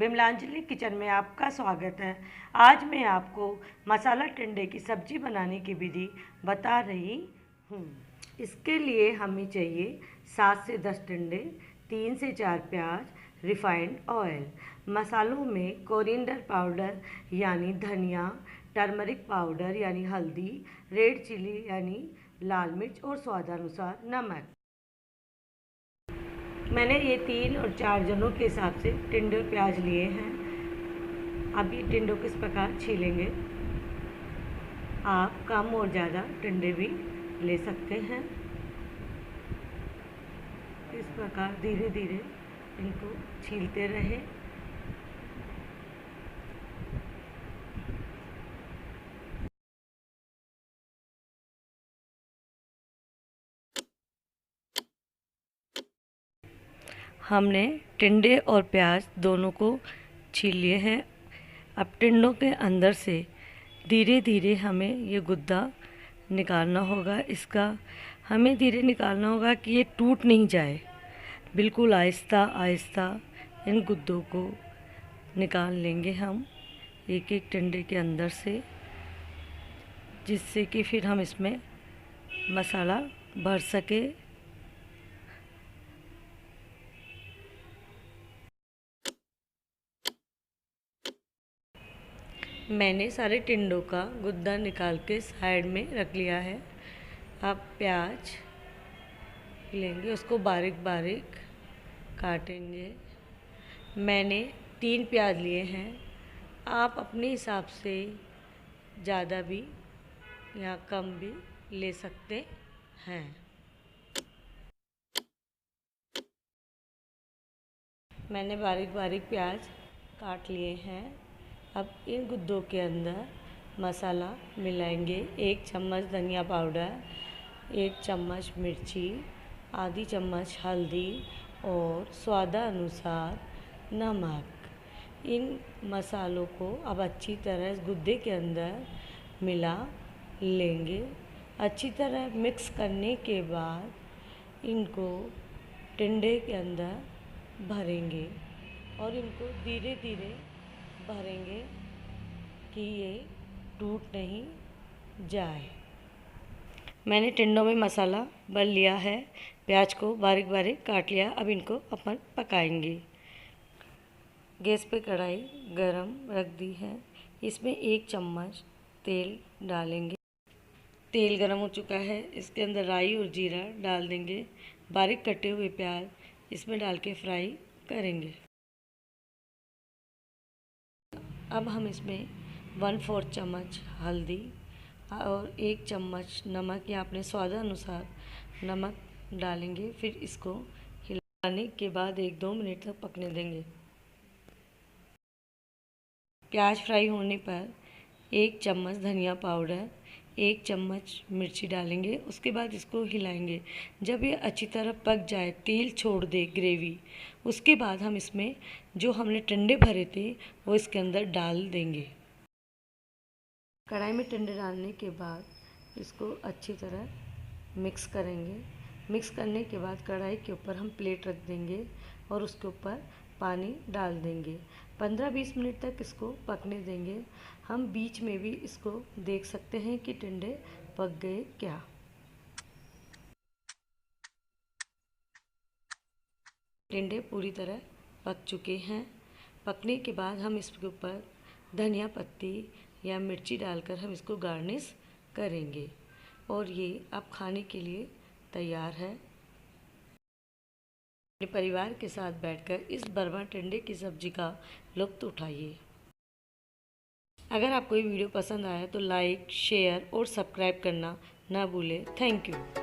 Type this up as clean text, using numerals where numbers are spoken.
बिमलांजलि kitchen में आपका स्वागत है। आज मैं आपको मसाला टिंडे की सब्ज़ी बनाने की विधि बता रही हूँ। इसके लिए हमें चाहिए 7 से 10 टिंडे, 3 से 4 प्याज, रिफाइंड ऑयल। मसालों में कोरिएंडर पाउडर यानी धनिया, टर्मरिक पाउडर यानी हल्दी, रेड चिली यानी लाल मिर्च और स्वादानुसार नमक। मैंने ये 3 और 4 जनों के हिसाब से टिंडे और प्याज लिए हैं। अब ये टिंडों किस प्रकार छीलेंगे। आप कम और ज़्यादा टिंडे भी ले सकते हैं। इस प्रकार धीरे धीरे इनको छीलते रहें। हमने टिंडे और प्याज दोनों को छील लिए हैं। अब टिंडों के अंदर से धीरे धीरे हमें ये गुद्दा निकालना होगा। इसका हमें धीरे निकालना होगा कि ये टूट नहीं जाए। बिल्कुल आहिस्ता आहिस्ता इन गुद्दों को निकाल लेंगे हम एक एक टिंडे के अंदर से, जिससे कि फिर हम इसमें मसाला भर सके। मैंने सारे टिंडों का गुद्दा निकाल के साइड में रख लिया है। अब प्याज लेंगे, उसको बारीक बारीक काटेंगे। मैंने 3 प्याज लिए हैं। आप अपने हिसाब से ज़्यादा भी या कम भी ले सकते हैं। मैंने बारीक बारीक प्याज काट लिए हैं। अब इन गुद्दों के अंदर मसाला मिलाएंगे। 1 चम्मच धनिया पाउडर, 1 चम्मच मिर्ची, आधी चम्मच हल्दी और स्वादानुसार नमक। इन मसालों को अब अच्छी तरह इस गुद्दे के अंदर मिला लेंगे। अच्छी तरह मिक्स करने के बाद इनको टिंडे के अंदर भरेंगे और इनको धीरे धीरे भरेंगे कि ये टूट नहीं जाए। मैंने टिंडों में मसाला भर लिया है। प्याज को बारीक बारीक काट लिया। अब इनको अपन पकाएंगे। गैस पे कढ़ाई गरम रख दी है। इसमें 1 चम्मच तेल डालेंगे। तेल गरम हो चुका है। इसके अंदर राई और जीरा डाल देंगे। बारीक कटे हुए प्याज इसमें डाल के फ्राई करेंगे। अब हम इसमें 1/4 चम्मच हल्दी और 1 चम्मच नमक या अपने स्वादानुसार नमक डालेंगे। फिर इसको हिलाने के बाद 1-2 मिनट तक पकने देंगे। प्याज फ्राई होने पर 1 चम्मच धनिया पाउडर, 1 चम्मच मिर्ची डालेंगे। उसके बाद इसको हिलाएंगे। जब ये अच्छी तरह पक जाए, तेल छोड़ दे ग्रेवी, उसके बाद हम इसमें जो हमने टिंडे भरे थे वो इसके अंदर डाल देंगे। कढ़ाई में टिंडे डालने के बाद इसको अच्छी तरह मिक्स करेंगे। मिक्स करने के बाद कढ़ाई के ऊपर हम प्लेट रख देंगे और उसके ऊपर पानी डाल देंगे। 15-20 मिनट तक इसको पकने देंगे। हम बीच में भी इसको देख सकते हैं कि टिंडे पक गए क्या। टिंडे पूरी तरह पक चुके हैं। पकने के बाद हम इसके ऊपर धनिया पत्ती या मिर्ची डालकर हम इसको गार्निश करेंगे और ये अब खाने के लिए तैयार है। अपने परिवार के साथ बैठकर इस बर्मा टिंडे की सब्ज़ी का लुत्फ़ उठाइए। अगर आपको ये वीडियो पसंद आया तो लाइक, शेयर और सब्सक्राइब करना ना भूलें। Thank you.